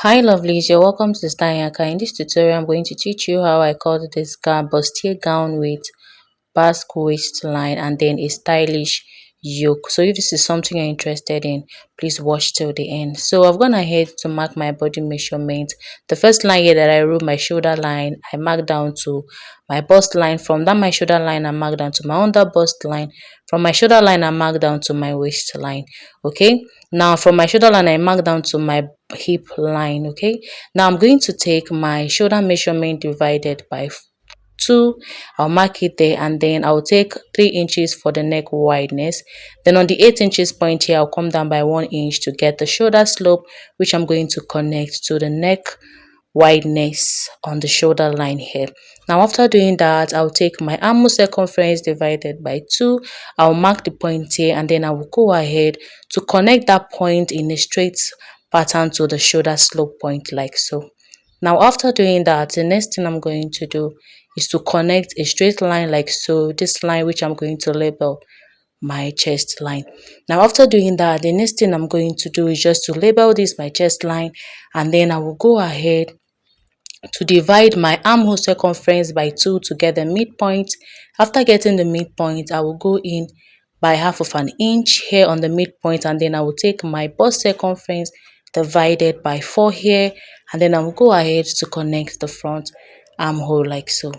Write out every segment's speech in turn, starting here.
Hi lovelies, you're welcome to Stanyaka. In this tutorial, I'm going to teach you how I cut this gown, bustier gown with basque waistline and then a stylish yoke. So if this is something you're interested in, please watch till the end. So I've gone ahead to mark my body measurement. The first line here that I wrote, my shoulder line, I marked down to my bust line. From that my shoulder line, I marked down to my under bust line. From my shoulder line, I marked down to my waistline. Okay, now from my shoulder line, I marked down to my hip line. Okay, now I'm going to take my shoulder measurement divided by 2. I'll mark it there, and then I'll take 3 inches for the neck wideness. Then on the 8 inches point here, I'll come down by 1 inch to get the shoulder slope, which I'm going to connect to the neck wideness on the shoulder line here. Now after doing that, I'll take my armhole circumference divided by 2. I'll mark the point here, and then I will go ahead to connect that point in a straight pattern to the shoulder slope point like so. Now after doing that, the next thing I'm going to do is to connect a straight line like so, this line which I'm going to label my chest line. Now after doing that, the next thing I'm going to do is just to label this my chest line, and then I will go ahead to divide my armhole circumference by 2 to get the midpoint. After getting the midpoint, I will go in by half of an inch here on the midpoint, and then I will take my bust circumference divided by 4 here, and then I will go ahead to connect the front armhole like so.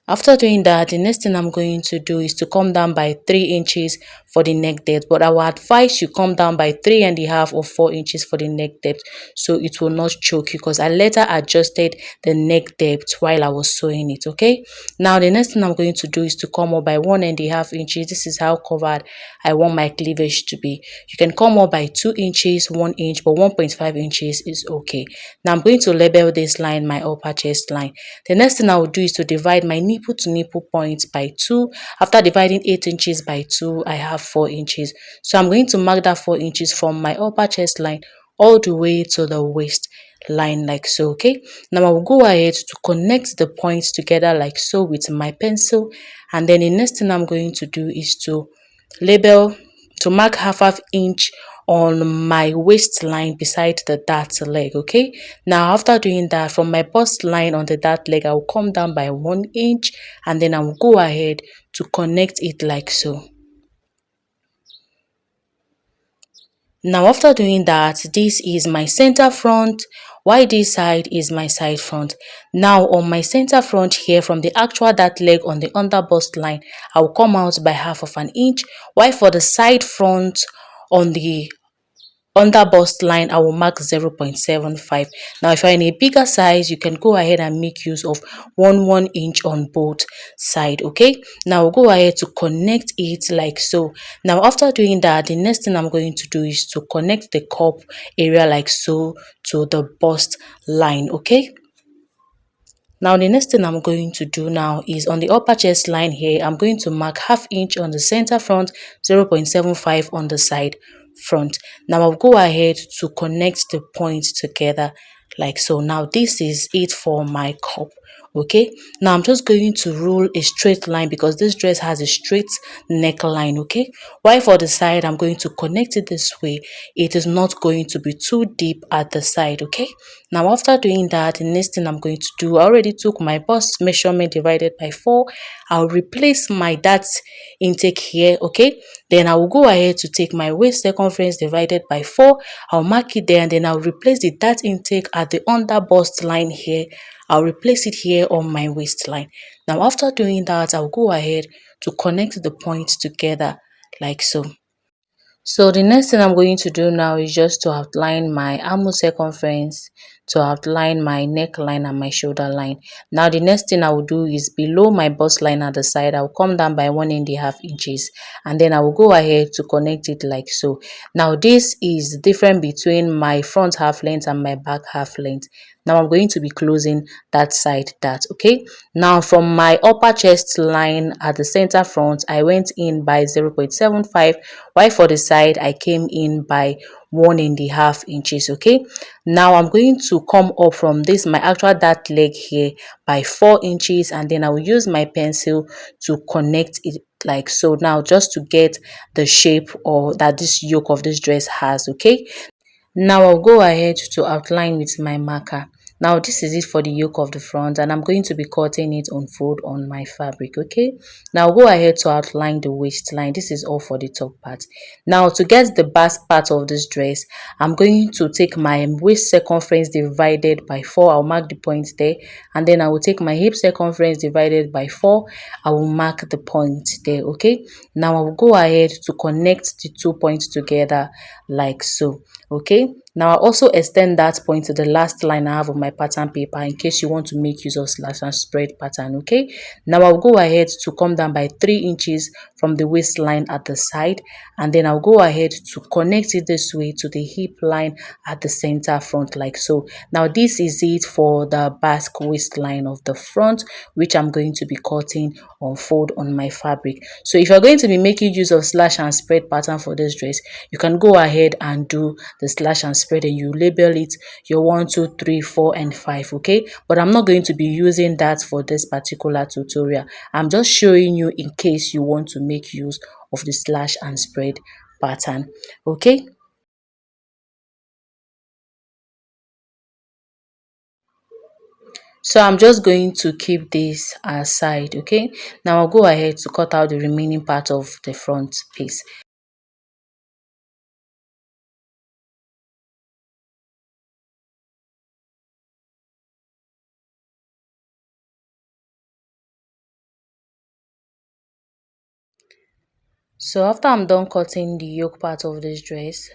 After doing that, the next thing I'm going to do is to come down by 3 inches for the neck depth. But I will advise you come down by 3.5 or 4 inches for the neck depth, so it will not choke you, because I later adjusted the neck depth while I was sewing it. Okay. Now the next thing I'm going to do is to come up by 1.5 inches. This is how covered I want my cleavage to be. You can come up by 2 inches, 1 inch, but 1.5 inches is okay. Now I'm going to label this line my upper chest line. The next thing I will do is to divide my nipple to nipple point by 2. After dividing 8 inches by 2, I have 4 inches. So I'm going to mark that 4 inches from my upper chest line all the way to the waist line like so. Okay, now I will go ahead to connect the points together like so with my pencil, and then the next thing I'm going to do is to label, to mark half inch on my waistline beside the dart leg. Okay, now after doing that, from my bust line on the dart leg, I will come down by 1 inch, and then I will go ahead to connect it like so. Now after doing that, this is my center front, while this side is my side front. Now on my center front here, from the actual dart leg on the under bust line, I will come out by half of an inch, while for the side front on the under bust line, I will mark 0.75. Now if you're in a bigger size, you can go ahead and make use of 1 inch on both side. Okay, now we'll go ahead to connect it like so. Now after doing that, the next thing I'm going to do is to connect the cup area like so to the bust line. Okay, now the next thing I'm going to do now is on the upper chest line here, I'm going to mark half inch on the center front, 0.75 on the side front. Now I'll go ahead to connect the points together like so. Now this is it for my cup. Okay, now I'm just going to rule a straight line because this dress has a straight neckline. Okay, while for the side, I'm going to connect it this way. It is not going to be too deep at the side. Okay, now after doing that, the next thing I'm going to do, I already took my bust measurement divided by 4. I'll replace my dart intake here. Okay, then I will go ahead to take my waist circumference divided by 4. I'll mark it there, and then I'll replace the dart intake at the under bust line here. I'll replace it here on my waistline. Now after doing that, I'll go ahead to connect the points together like so. So the next thing I'm going to do now is just to outline my armhole circumference, to outline my neckline and my shoulder line. Now the next thing I will do is below my bust line at the side, I'll come down by 1.5 inches, and then I will go ahead to connect it like so. Now this is different between my front half length and my back half length. Now I'm going to be closing that side dart. Okay, now from my upper chest line at the center front, I went in by 0.75, while for the side I came in by 1.5 inches. Okay, now I'm going to come up from this my actual dart leg here by 4 inches, and then I will use my pencil to connect it like so. Now just to get the shape or that this yoke of this dress has. Okay, now I'll go ahead to outline with my marker. Now this is it for the yoke of the front, and I'm going to be cutting it on fold on my fabric. Okay, now I'll go ahead to outline the waistline. This is all for the top part. Now to get the basque part of this dress, I'm going to take my waist circumference divided by 4. I'll mark the point there, and then I will take my hip circumference divided by 4. I will mark the point there. Okay, now I will go ahead to connect the 2 points together like so. Okay, now I also extend that point to the last line I have on my pattern paper in case you want to make use of slash and spread pattern. Okay, now I'll go ahead to come down by 3 inches from the waistline at the side, and then I'll go ahead to connect it this way to the hip line at the center front like so. Now this is it for the basque waistline of the front, which I'm going to be cutting on fold on my fabric. So if you're going to be making use of slash and spread pattern for this dress, you can go ahead and do the slash and spread, and you label it your 1, 2, 3, 4, and 5. Okay, but I'm not going to be using that for this particular tutorial. I'm just showing you in case you want to make use of the slash and spread pattern. Okay, so I'm just going to keep this aside. Okay, now I'll go ahead to cut out the remaining part of the front piece. So after I'm done cutting the yoke part of this dress,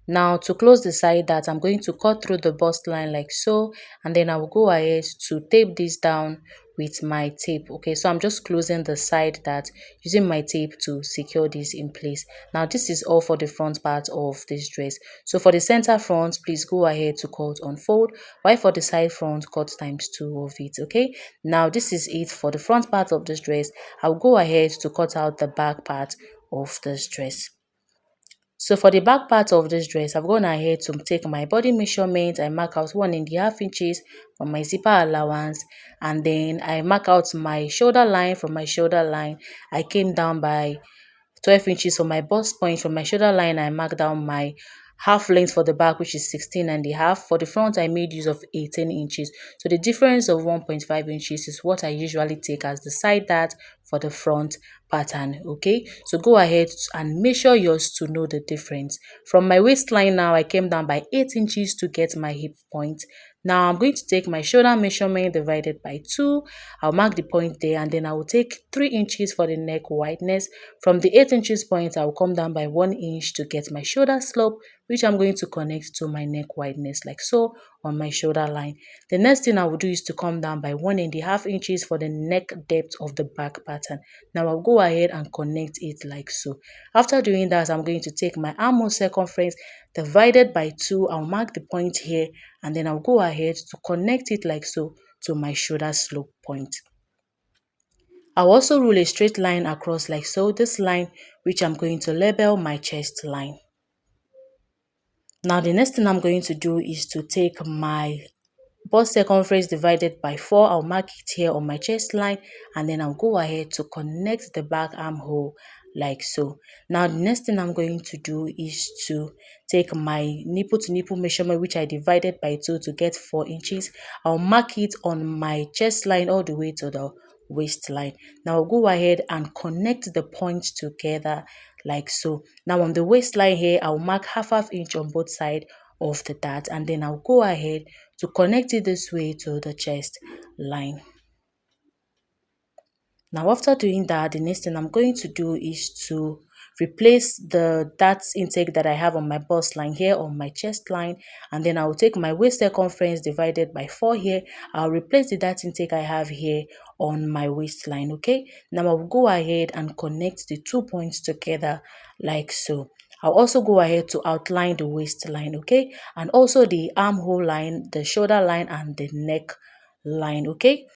now to close the side that I'm going to cut through the bust line like so, and then I will go ahead to tape this down with my tape. Okay, so I'm just closing the side that using my tape to secure this in place. Now this is all for the front part of this dress. So for the center front, please go ahead to cut on fold, while for the side front, cut times 2 of it. Okay, now this is it for the front part of this dress. I'll go ahead to cut out the back part of this dress. So for the back part of this dress, I've gone ahead to take my body measurement. I mark out 1.5 inches from my zipper allowance, and then I mark out my shoulder line. From my shoulder line, I came down by 12 inches from my bust point. From my shoulder line, I marked down my half length for the back, which is 16.5. For the front, I made use of 18 inches. So the difference of 1.5 inches is what I usually take as the side dart for the front pattern. Okay, so go ahead and measure yours to know the difference. From my waistline now, I came down by 8 inches to get my hip point. Now I'm going to take my shoulder measurement divided by 2. I'll mark the point there, and then I will take 3 inches for the neck wideness. From the 8 inches point, I will come down by 1 inch to get my shoulder slope, which I'm going to connect to my neck wideness like so on my shoulder line. The next thing I will do is to come down by 1.5 inches for the neck depth of the back pattern. Now I'll go ahead and connect it like so. After doing that, I'm going to take my armhole circumference divided by 2. I'll mark the point here, and then I'll go ahead to connect it like so to my shoulder slope point. I'll also rule a straight line across like so, this line which I'm going to label my chest line. Now the next thing I'm going to do is to take my bust circumference divided by 4. I'll mark it here on my chest line, and then I'll go ahead to connect the back armhole like so. Now the next thing I'm going to do is to take my nipple to nipple measurement, which I divided by 2 to get 4 inches. I'll mark it on my chest line all the way to the waistline. Now I'll go ahead and connect the points together like so. Now on the waistline here, I'll mark half inch on both sides of the dart, and then I'll go ahead to connect it this way to the chest line. Now after doing that, the next thing I'm going to do is to replace the dart intake that I have on my bust line here on my chest line, and then I'll take my waist circumference divided by 4 here. I'll replace the dart intake I have here on my waistline. Okay, now I'll go ahead and connect the 2 points together like so. I'll also go ahead to outline the waistline, okay, and also the armhole line, the shoulder line, and the neck line. Okay,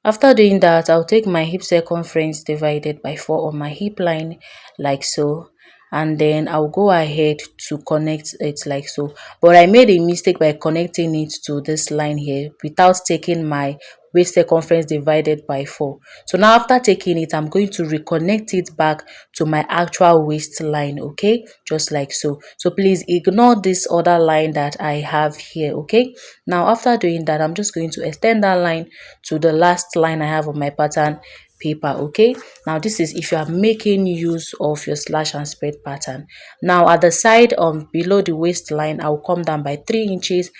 after doing that, I'll take my hip circumference divided by 4 on my hip line like so, and then I'll go ahead to connect it like so. But I made a mistake by connecting it to this line here without taking my waist circumference divided by 4. So now after taking it, I'm going to reconnect it back to my actual waistline, okay, just like so. So please ignore this other line that I have here, okay. Now after doing that, I'm just going to extend that line to the last line I have on my pattern paper, okay. Now this is if you are making use of your slash and spread pattern. Now at the side below the waistline, I'll come down by 3 inches,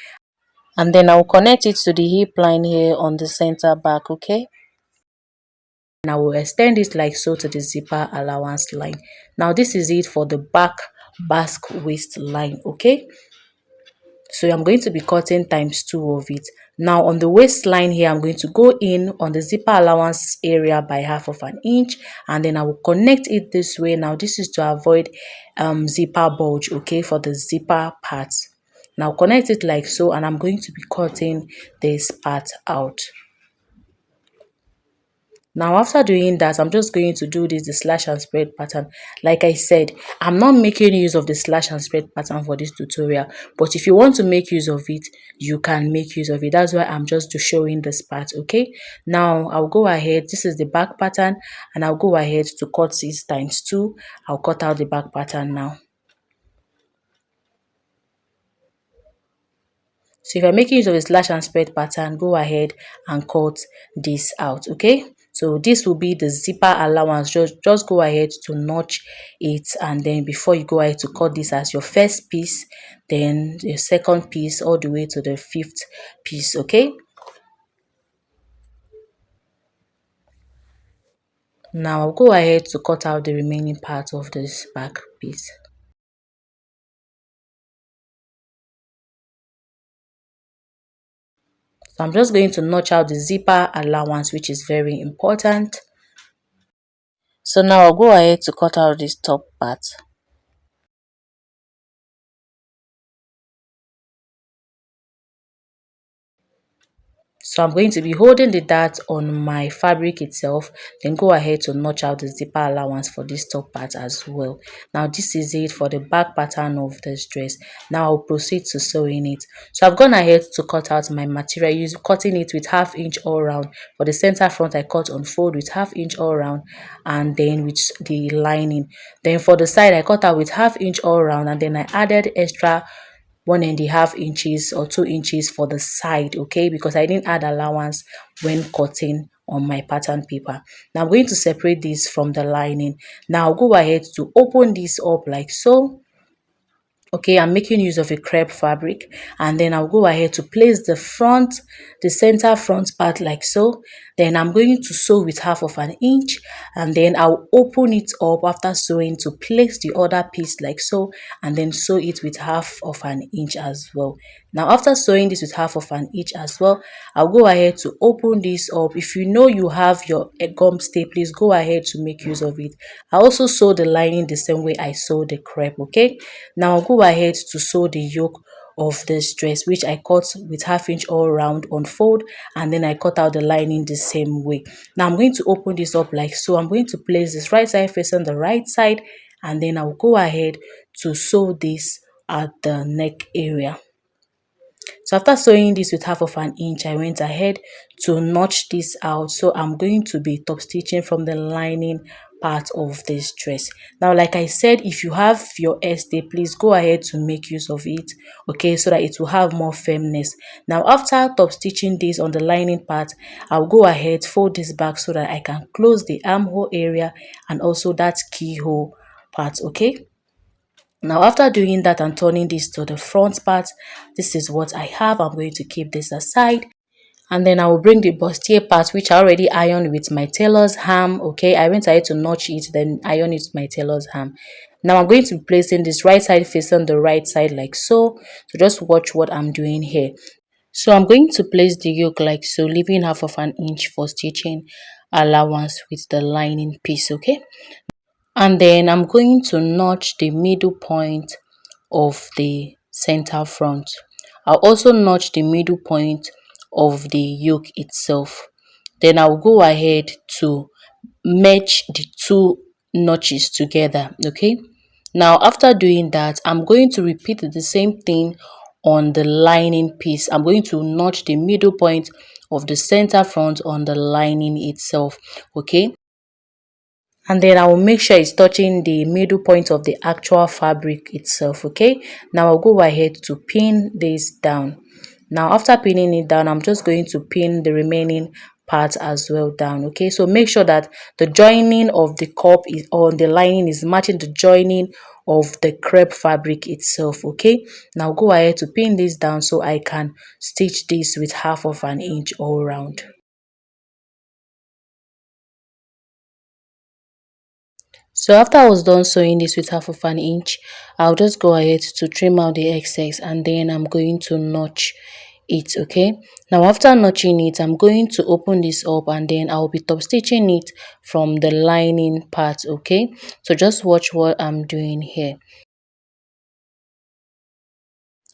and then I'll connect it to the hip line here on the center back, okay. And I will extend it like so to the zipper allowance line. Now this is it for the back basque waistline, okay. So I'm going to be cutting times 2 of it. Now on the waistline here, I'm going to go in on the zipper allowance area by half of an inch, and then I will connect it this way. Now this is to avoid zipper bulge, okay, for the zipper part. Now connect it like so, and I'm going to be cutting this part out. Now after doing that, I'm just going to do the slash and spread pattern. Like I said, I'm not making use of the slash and spread pattern for this tutorial, but if you want to make use of it, you can make use of it. That's why I'm just showing this part, okay. Now I'll go ahead, this is the back pattern, and I'll go ahead to cut this times 2. I'll cut out the back pattern now. So if you're making use of a slash and spread pattern, go ahead and cut this out, okay. So this will be the zipper allowance. Just go ahead to notch it, and then before you go ahead to cut this as your first piece, then the second piece, all the way to the 5th piece, okay. Now I'll go ahead to cut out the remaining part of this back piece. So I'm just going to notch out the zipper allowance, which is very important. So now I'll go ahead to cut out this top part. So I'm going to be holding the dart on my fabric itself, then go ahead to notch out the zipper allowance for this top part as well. Now this is it for the back pattern of this dress. Now I'll proceed to sewing it. So I've gone ahead to cut out my material, cutting it with 1/2 inch all round. For the center front, I cut on fold with 1/2 inch all round, and then with the lining. Then for the side, I cut out with 1/2 inch all round, and then I added extra 1.5 inches or 2 inches for the side, okay, because I didn't add allowance when cutting on my pattern paper. Now I'm going to separate this from the lining. Now I'll go ahead to open this up like so. Okay, I'm making use of a crepe fabric, and then I'll go ahead to place the center front part like so. Then I'm going to sew with 1/2 inch, and then I'll open it up after sewing to place the other piece like so, and then sew it with 1/2 inch as well. Now after sewing this with 1/2 inch as well, I'll go ahead to open this up. If you know you have your gum stay, please go ahead to make use of it. I also sew the lining the same way I sew the crepe, okay. Now I'll go ahead to sew the yoke of this dress, which I cut with 1/2 inch all round on fold, and then I cut out the lining the same way. Now I'm going to open this up like so. I'm going to place this right side facing the right side, and then I'll go ahead to sew this at the neck area. So after sewing this with 1/2 inch, I went ahead to notch this out. So I'm going to be top stitching from the lining part of this dress. Now, like I said, if you have your stay, please go ahead to make use of it, okay, so that it will have more firmness. Now after top stitching this on the lining part, I'll go ahead, fold this back so that I can close the armhole area and also that keyhole part, okay. Now after doing that and turning this to the front part, this is what I have. I'm going to keep this aside, and then I will bring the bustier part, which I already ironed with my tailor's ham, okay. I went ahead to notch it, then iron it with my tailor's ham. Now I'm going to be placing this right side facing the right side like so. So just watch what I'm doing here. So I'm going to place the yoke like so, leaving 1/2 inch for stitching allowance with the lining piece, okay. And then I'm going to notch the middle point of the center front. I'll also notch the middle point of the yoke itself. Then I'll go ahead to match the two notches together, okay. Now after doing that, I'm going to repeat the same thing on the lining piece. I'm going to notch the middle point of the center front on the lining itself. Okay, and then I will make sure it's touching the middle point of the actual fabric itself. Okay, now I'll go ahead to pin this down. Now after pinning it down, I'm just going to pin the remaining part as well down. Okay, so make sure that the joining of the cup is on the lining is matching the joining of the crepe fabric itself. Okay, now go ahead to pin this down so I can stitch this with 1/2 inch all round. So after I was done sewing this with 1/2 inch, I'll just go ahead to trim out the excess, and then I'm going to notch it. Okay, now after notching it, I'm going to open this up, and then I'll be top stitching it from the lining part. Okay, so just watch what I'm doing here.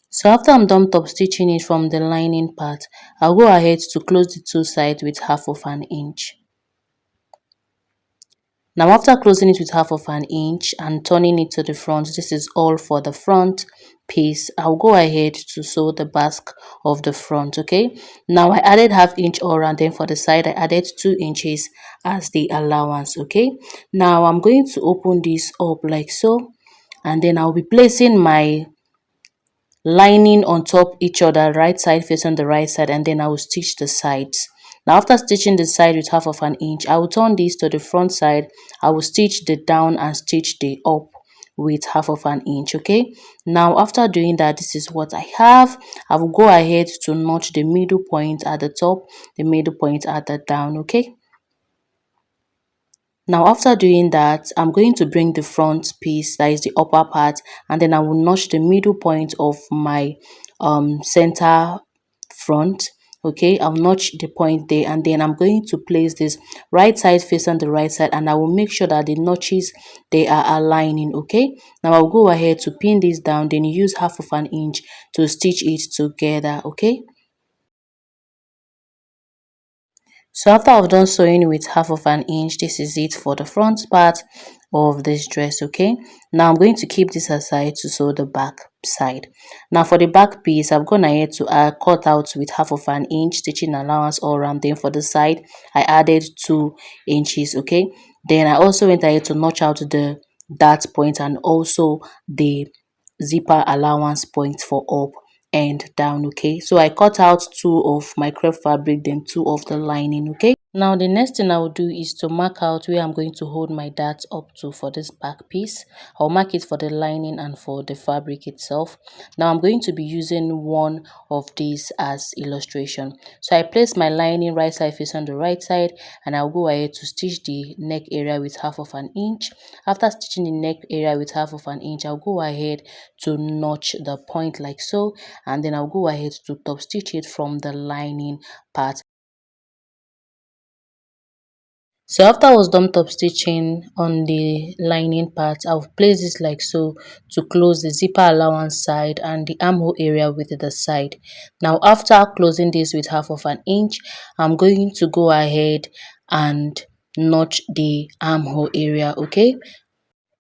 So after I'm done top stitching it from the lining part, I'll go ahead to close the two sides with 1/2 inch. Now after closing it with 1/2 inch and turning it to the front, this is all for the front piece. I'll go ahead to sew the basque of the front. Okay, now I added 1/2 inch all around, then for the side I added 2 inches as the allowance. Okay, now I'm going to open this up like so, and then I'll be placing my lining on top each other, right side facing the right side, and then I will stitch the sides. Now after stitching the side with 1/2 inch, I will turn this to the front side. I will stitch the down and stitch the up with 1/2 inch. Okay, now after doing that, this is what I have. I will go ahead to notch the middle point at the top, the middle point at the down. Okay, now after doing that, I'm going to bring the front piece, that is the upper part, and then I will notch the middle point of my center front. Okay, I'll notch the point there, and then I'm going to place this right side facing the right side, and I will make sure that the notches, they are aligning. Okay, now I'll go ahead to pin this down, then use 1/2 inch to stitch it together. Okay, so after I've done sewing with 1/2 inch, this is it for the front part of this dress. Okay, now I'm going to keep this aside to sew the back side. Now for the back piece, I've gone ahead to cut out with 1/2 inch stitching allowance all around. Then for the side, I added 2 inches. Okay, then I also went ahead to notch out the dart point and also the zipper allowance point for up and down. Okay, so I cut out two of my crepe fabric, then two of the lining. Okay, now the next thing I will do is to mark out where I'm going to hold my dart up to for this back piece. I'll mark it for the lining and for the fabric itself. Now I'm going to be using one of these as illustration. So I place my lining right side facing the right side, and I'll go ahead to stitch the neck area with 1/2 inch. After stitching the neck area with 1/2 inch, I'll go ahead to notch the point like so, and then I'll go ahead to top stitch it from the lining part. So after I was done top stitching on the lining part, I'll place this like so to close the zipper allowance side and the armhole area with the side. Now after closing this with 1/2 inch, I'm going to go ahead and notch the armhole area. Okay,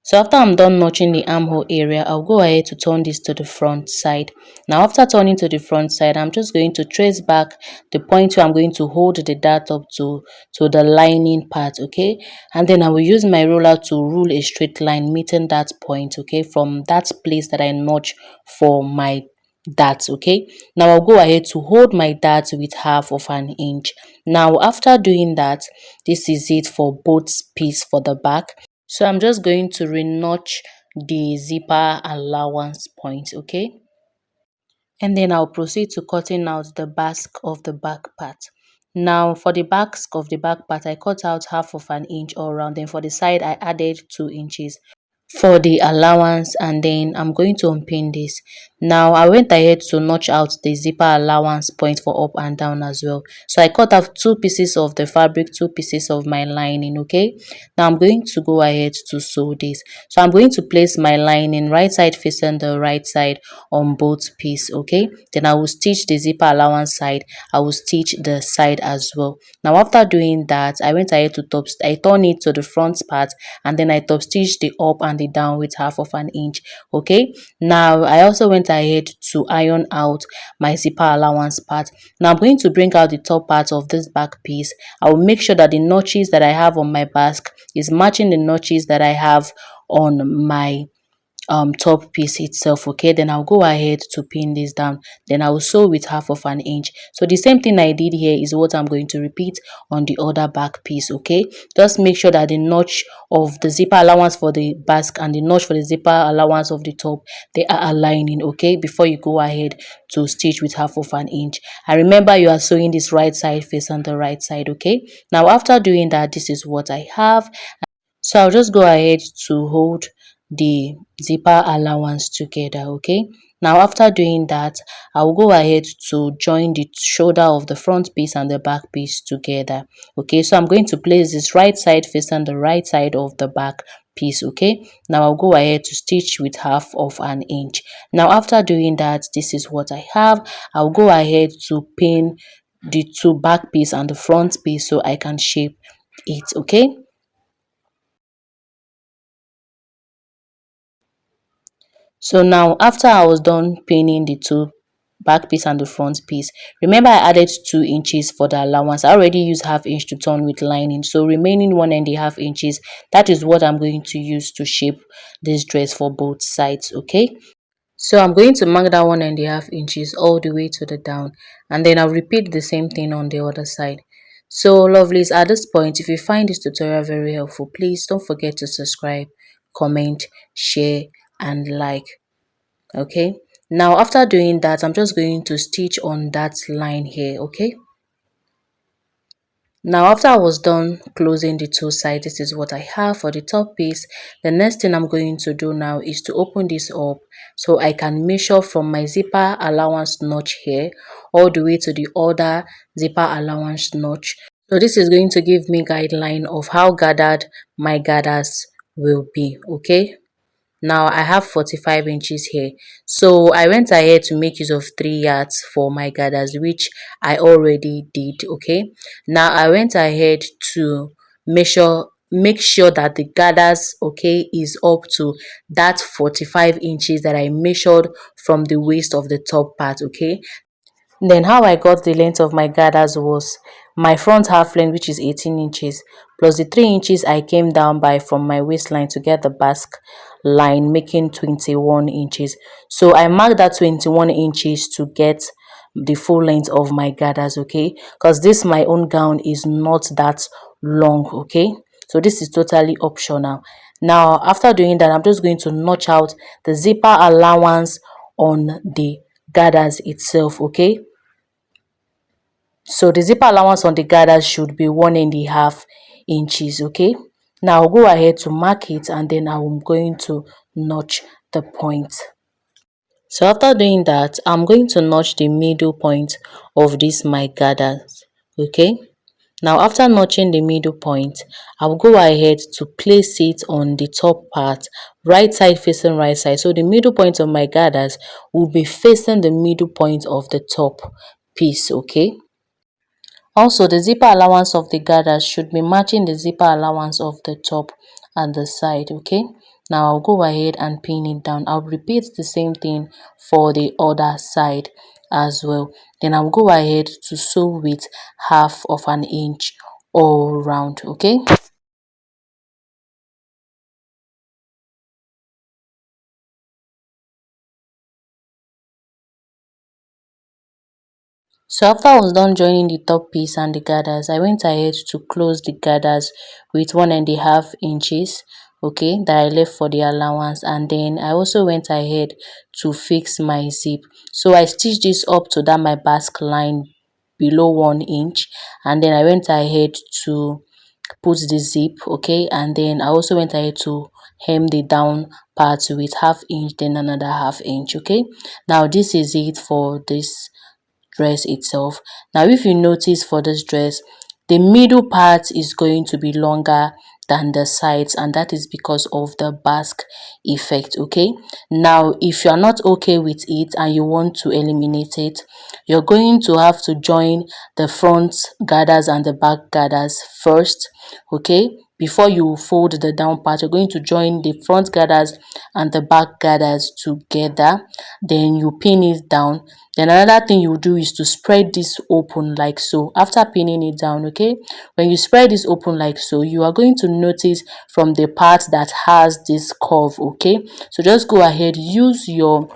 so after I'm done notching the armhole area, I'll go ahead to turn this to the front side. Now after turning to the front side, I'm just going to trace back the point where I'm going to hold the dart up to the lining part. Okay, and then I will use my ruler to rule a straight line meeting that point. Okay, from that place that I notch for my dart. Okay, now I'll go ahead to hold my dart with 1/2 inch. Now after doing that, this is it for both piece for the back. So I'm just going to re-notch the zipper allowance point. Okay, and then I'll proceed to cutting out the basque of the back part. Now for the basque of the back part, I cut out 1/2 inch all around. Then for the side, I added 2 inches for the allowance, and then I'm going to unpin this. Now I went ahead to notch out the zipper allowance point for up and down as well. So I cut out two pieces of the fabric, two pieces of my lining. Okay, now I'm going to go ahead to sew this. So I'm going to place my lining right side facing the right side on both pieces. Okay, then I will stitch the zipper allowance side, I will stitch the side as well. Now after doing that, I went ahead to I turn it to the front part, and then I top stitch the up and the down with half of an inch. Okay, now I also went ahead to iron out my zipper allowance part. Now I'm going to bring out the top part of this back piece. I will make sure that the notches that I have on my basque is matching the notches that I have on my top piece itself. Okay, then I'll go ahead to pin this down, then I will sew with half of an inch. So the same thing I did here is what I'm going to repeat on the other back piece. Okay, just make sure that the notch of the zipper allowance for the basque and the notch for the zipper allowance of the top, they are aligning. Okay, before you go ahead to stitch with half of an inch. And remember, you are sewing this right side face on the right side. Okay, now after doing that, this is what I have. So I'll just go ahead to hold the zipper allowance together. Okay, now after doing that, I'll go ahead to join the shoulder of the front piece and the back piece together. Okay, so I'm going to place this right side facing the right side of the back piece. Okay, now I'll go ahead to stitch with half of an inch. Now after doing that, this is what I have. I'll go ahead to pin the two back piece and the front piece so I can shape it. Okay, so now after I was done pinning the two back piece and the front piece, remember I added 2 inches for the allowance. I already used half inch to turn with lining, so remaining 1.5 inches, that is what I'm going to use to shape this dress for both sides. Okay, so I'm going to mark that 1.5 inches all the way to the down, and then I'll repeat the same thing on the other side. So lovelies, at this point, if you find this tutorial very helpful, please don't forget to subscribe, comment, share and like. Okay, now after doing that, I'm just going to stitch on that line here. Okay, now after I was done closing the two sides, this is what I have for the top piece. The next thing I'm going to do now is to open this up so I can measure from my zipper allowance notch here all the way to the other zipper allowance notch. So this is going to give me guideline of how gathered my gathers will be. Okay, now I have 45 inches here, so I went ahead to make use of 3 yards for my gathers, which I already did. Okay, now I went ahead to make sure that the gathers, okay, is up to that 45 inches that I measured from the waist of the top part. Okay, then how I got the length of my gathers was my front half length, which is 18 inches, plus the 3 inches I came down by from my waistline to get the basque line, making 21 inches. So I marked that 21 inches to get the full length of my gathers. Okay, because this my own gown is not that long. Okay, so this is totally optional. Now after doing that, I'm just going to notch out the zipper allowance on the gathers itself. Okay, so the zipper allowance on the gathers should be 1.5 inches. Okay, now I'll go ahead to mark it and then I'm going to notch the point. So after doing that, I'm going to notch the middle point of this my gathers. Okay, now after notching the middle point, I'll go ahead to place it on the top part, right side facing right side. So the middle point of my gathers will be facing the middle point of the top piece. Okay, also, the zipper allowance of the gathers should be matching the zipper allowance of the top and the side. Okay, now I'll go ahead and pin it down. I'll repeat the same thing for the other side as well. Then I'll go ahead to sew with half of an inch all round. Okay, so after I was done joining the top piece and the gathers, I went ahead to close the gathers with 1.5 inches, okay, that I left for the allowance, and then I also went ahead to fix my zip. So I stitched this up to that my basque line below 1 inch, and then I went ahead to put the zip, okay, and then I also went ahead to hem the down part with half inch, then another half inch. Okay, now this is it for this dress itself. Now if you notice for this dress, the middle part is going to be longer than the sides, and that is because of the basque effect. Okay, now if you are not okay with it and you want to eliminate it, you're going to have to join the front gathers and the back gathers first, okay, before you fold the down part, you're going to join the front gathers and the back gathers together. Then you pin it down. Then another thing you do is to spread this open like so. After pinning it down, okay, when you spread this open like so, you are going to notice from the part that has this curve, okay. So just go ahead, use your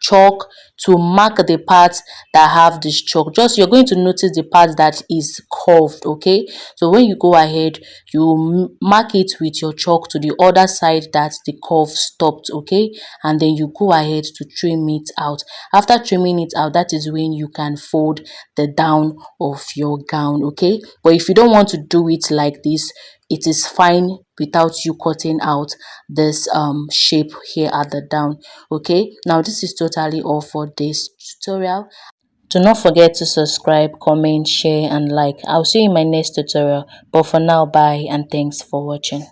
chalk to mark the parts that have this chalk. Just you're going to notice the part that is curved, okay. So when you go ahead, you mark it with your chalk to the other side that the curve stopped, okay, and then you go ahead to trim it out. After trimming it out, that is when you can fold the down of your gown, okay. But if you don't want to do it like this, it is fine without you cutting out this shape here at the down, okay. Now this is totally all for this tutorial. Do not forget to subscribe, comment, share and like. I'll see you in my next tutorial, but for now, bye and thanks for watching.